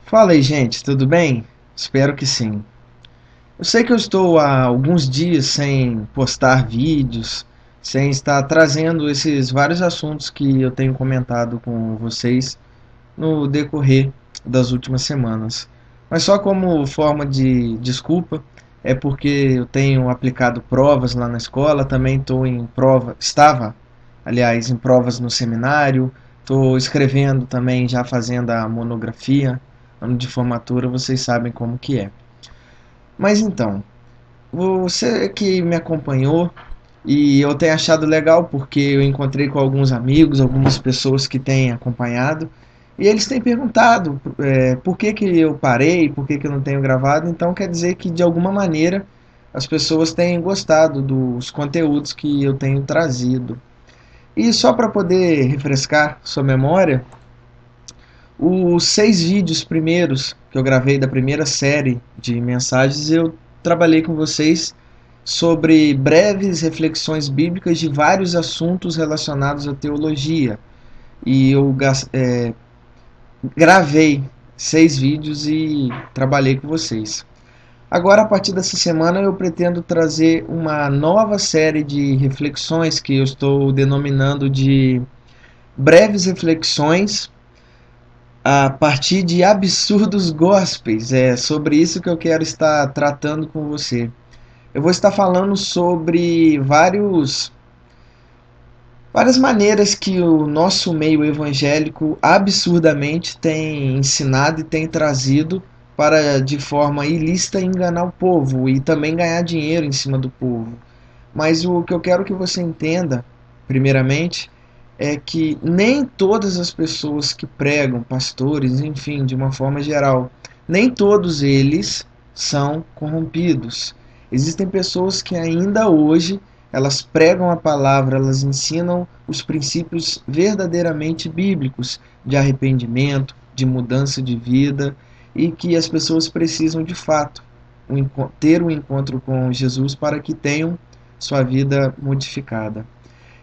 Fala aí, gente, tudo bem? Espero que sim. Eu sei que eu estou há alguns dias sem postar vídeos, sem estar trazendo esses vários assuntos que eu tenho comentado com vocês no decorrer das últimas semanas. Mas só como forma de desculpa, é porque eu tenho aplicado provas lá na escola, também estou em prova, estava, aliás, em provas no seminário, estou escrevendo também, já fazendo a monografia, ano de formatura, vocês sabem como que é. Mas então, você que me acompanhou e eu tenho achado legal porque eu encontrei com alguns amigos, algumas pessoas que têm acompanhado e eles têm perguntado por que que eu parei, por que que eu não tenho gravado. Então quer dizer que de alguma maneira as pessoas têm gostado dos conteúdos que eu tenho trazido. E só para poder refrescar sua memória, os 6 vídeos primeiros que eu gravei da primeira série de mensagens, eu trabalhei com vocês sobre breves reflexões bíblicas de vários assuntos relacionados à teologia. E eu gravei 6 vídeos e trabalhei com vocês. Agora, a partir dessa semana, eu pretendo trazer uma nova série de reflexões que eu estou denominando de breves reflexões a partir de absurdos gospels. É sobre isso que eu quero estar tratando com você. Eu vou estar falando sobre várias maneiras que o nosso meio evangélico absurdamente tem ensinado e tem trazido para, de forma ilícita, enganar o povo e também ganhar dinheiro em cima do povo. Mas o que eu quero que você entenda, primeiramente, é que nem todas as pessoas que pregam, pastores, enfim, de uma forma geral, nem todos eles são corrompidos. Existem pessoas que ainda hoje elas pregam a palavra, elas ensinam os princípios verdadeiramente bíblicos de arrependimento, de mudança de vida e que as pessoas precisam de fato ter um encontro com Jesus para que tenham sua vida modificada.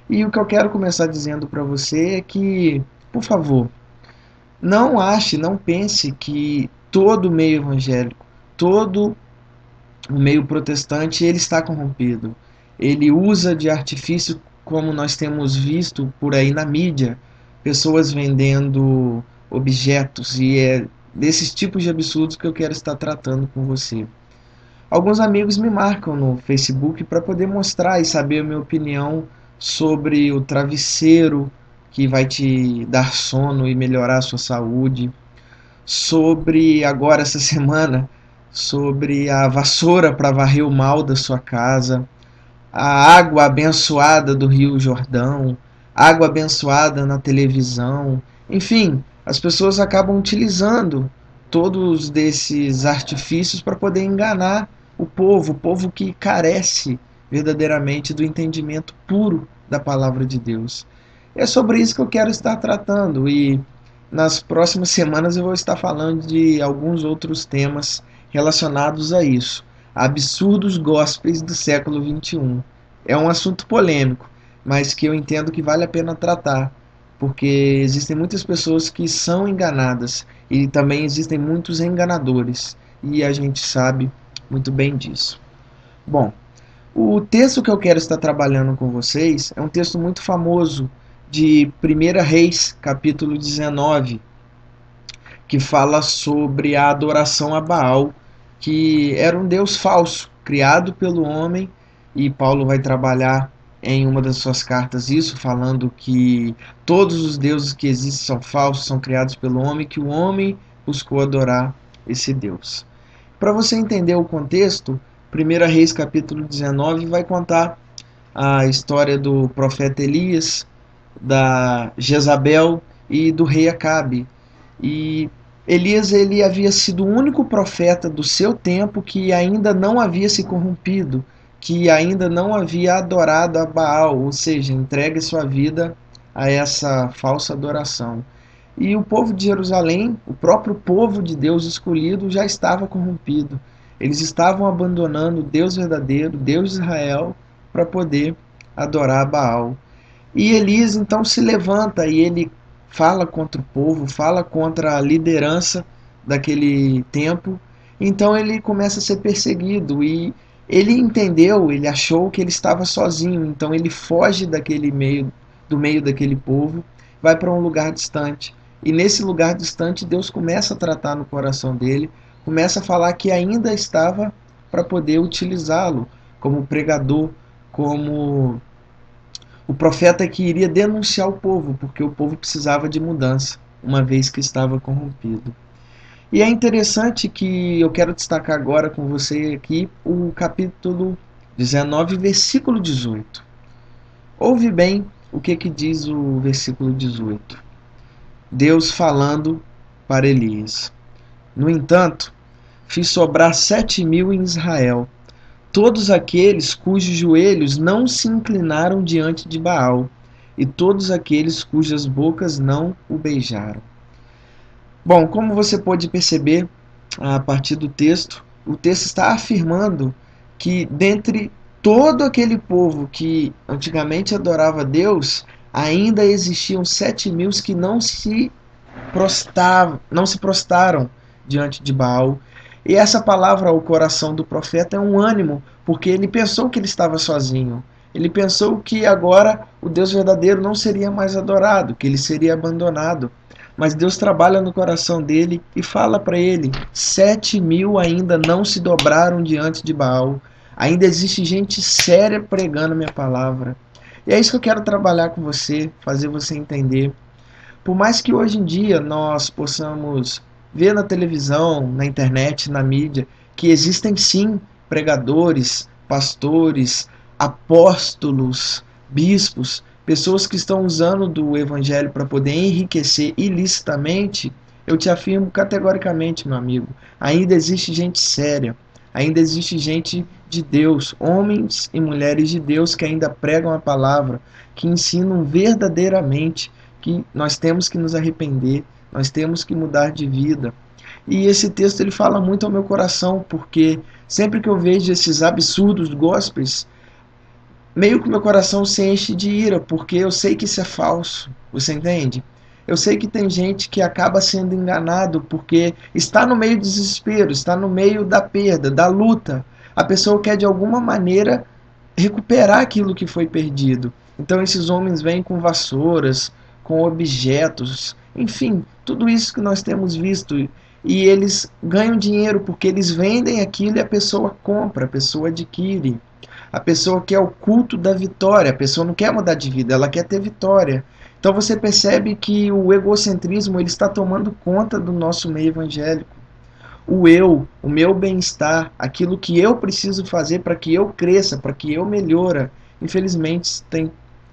E o que eu quero começar dizendo para você é que, por favor, não ache, não pense que todo o meio evangélico, todo o meio protestante, ele está corrompido. Ele usa de artifício, como nós temos visto por aí na mídia, pessoas vendendo objetos, e é desses tipos de absurdos que eu quero estar tratando com você. Alguns amigos me marcam no Facebook para poder mostrar e saber a minha opinião sobre o travesseiro que vai te dar sono e melhorar a sua saúde, sobre agora essa semana, sobre a vassoura para varrer o mal da sua casa, a água abençoada do Rio Jordão, água abençoada na televisão, enfim, as pessoas acabam utilizando todos desses artifícios para poder enganar o povo que carece verdadeiramente do entendimento puro da palavra de Deus. É sobre isso que eu quero estar tratando e nas próximas semanas eu vou estar falando de alguns outros temas relacionados a isso. Absurdos gospels do século XXI. É um assunto polêmico, mas que eu entendo que vale a pena tratar, porque existem muitas pessoas que são enganadas e também existem muitos enganadores, e a gente sabe muito bem disso. Bom, o texto que eu quero estar trabalhando com vocês é um texto muito famoso de 1 Reis, capítulo 19, que fala sobre a adoração a Baal, que era um deus falso, criado pelo homem, e Paulo vai trabalhar em uma das suas cartas isso, falando que todos os deuses que existem são falsos, são criados pelo homem, que o homem buscou adorar esse Deus. Para você entender o contexto, 1 Reis capítulo 19 vai contar a história do profeta Elias, da Jezabel e do rei Acabe. E Elias ele havia sido o único profeta do seu tempo que ainda não havia se corrompido, que ainda não havia adorado a Baal, ou seja, entregue sua vida a essa falsa adoração. E o povo de Jerusalém, o próprio povo de Deus escolhido, já estava corrompido. Eles estavam abandonando o Deus verdadeiro, Deus de Israel, para poder adorar Baal. E Elias então se levanta e ele fala contra o povo, fala contra a liderança daquele tempo. Então ele começa a ser perseguido e ele entendeu, ele achou que ele estava sozinho, então ele foge do meio daquele povo, vai para um lugar distante. E nesse lugar distante Deus começa a tratar no coração dele, começa a falar que ainda estava para poder utilizá-lo como pregador, como o profeta que iria denunciar o povo, porque o povo precisava de mudança, uma vez que estava corrompido. E é interessante que eu quero destacar agora com você aqui o capítulo 19, versículo 18. Ouve bem o que diz o versículo 18. Deus falando para Elias. No entanto, fiz sobrar 7.000 em Israel, todos aqueles cujos joelhos não se inclinaram diante de Baal, e todos aqueles cujas bocas não o beijaram. Bom, como você pode perceber a partir do texto, o texto está afirmando que dentre todo aquele povo que antigamente adorava a Deus, ainda existiam 7.000 que não se prostaram diante de Baal. E essa palavra ao coração do profeta é um ânimo, porque ele pensou que ele estava sozinho. Ele pensou que agora o Deus verdadeiro não seria mais adorado, que ele seria abandonado. Mas Deus trabalha no coração dele e fala para ele: 7.000 ainda não se dobraram diante de Baal. Ainda existe gente séria pregando a minha palavra. E é isso que eu quero trabalhar com você, fazer você entender. Por mais que hoje em dia nós possamos ver na televisão, na internet, na mídia, que existem sim pregadores, pastores, apóstolos, bispos, pessoas que estão usando do evangelho para poder enriquecer ilicitamente, eu te afirmo categoricamente, meu amigo, ainda existe gente séria, ainda existe gente de Deus, homens e mulheres de Deus que ainda pregam a palavra, que ensinam verdadeiramente que nós temos que nos arrepender, nós temos que mudar de vida. E esse texto ele fala muito ao meu coração, porque sempre que eu vejo esses absurdos gospels, meio que meu coração se enche de ira, porque eu sei que isso é falso, você entende? Eu sei que tem gente que acaba sendo enganado porque está no meio do desespero, está no meio da perda, da luta. A pessoa quer de alguma maneira recuperar aquilo que foi perdido. Então esses homens vêm com vassouras, com objetos, enfim, tudo isso que nós temos visto. E eles ganham dinheiro porque eles vendem aquilo e a pessoa compra, a pessoa adquire. A pessoa quer o culto da vitória, a pessoa não quer mudar de vida, ela quer ter vitória. Então você percebe que o egocentrismo ele está tomando conta do nosso meio evangélico. O eu, o meu bem-estar, aquilo que eu preciso fazer para que eu cresça, para que eu melhore, infelizmente tem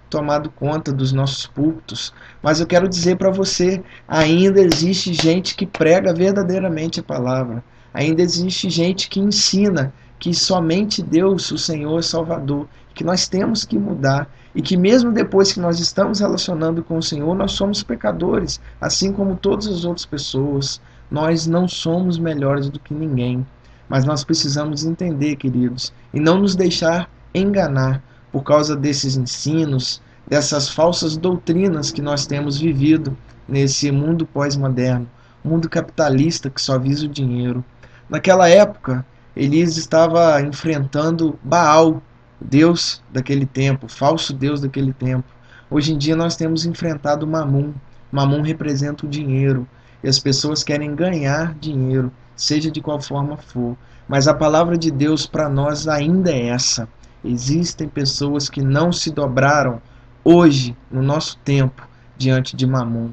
tomado conta dos nossos púlpitos. Mas eu quero dizer para você, ainda existe gente que prega verdadeiramente a palavra. Ainda existe gente que ensina que somente Deus, o Senhor, é Salvador, que nós temos que mudar e que mesmo depois que nós estamos relacionando com o Senhor, nós somos pecadores, assim como todas as outras pessoas. Nós não somos melhores do que ninguém, mas nós precisamos entender, queridos, e não nos deixar enganar por causa desses ensinos, dessas falsas doutrinas que nós temos vivido nesse mundo pós-moderno, mundo capitalista que só visa o dinheiro. Naquela época, Elias estava enfrentando Baal, Deus daquele tempo, falso Deus daquele tempo. Hoje em dia nós temos enfrentado Mamum. Mamum representa o dinheiro. E as pessoas querem ganhar dinheiro, seja de qual forma for. Mas a palavra de Deus para nós ainda é essa. Existem pessoas que não se dobraram hoje, no nosso tempo, diante de Mamum.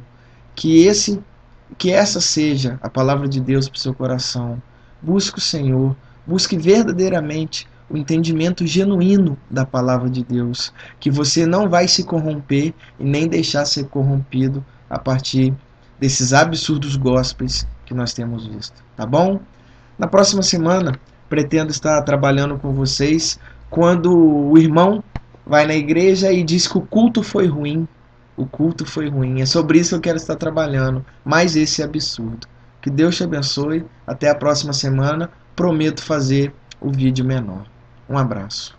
Que essa seja a palavra de Deus para o seu coração. Busque o Senhor. Busque verdadeiramente o entendimento genuíno da palavra de Deus, que você não vai se corromper e nem deixar ser corrompido a partir desses absurdos gospels que nós temos visto, tá bom? Na próxima semana, pretendo estar trabalhando com vocês quando o irmão vai na igreja e diz que o culto foi ruim. O culto foi ruim. É sobre isso que eu quero estar trabalhando, mais esse absurdo. Que Deus te abençoe. Até a próxima semana. Prometo fazer o vídeo menor. Um abraço.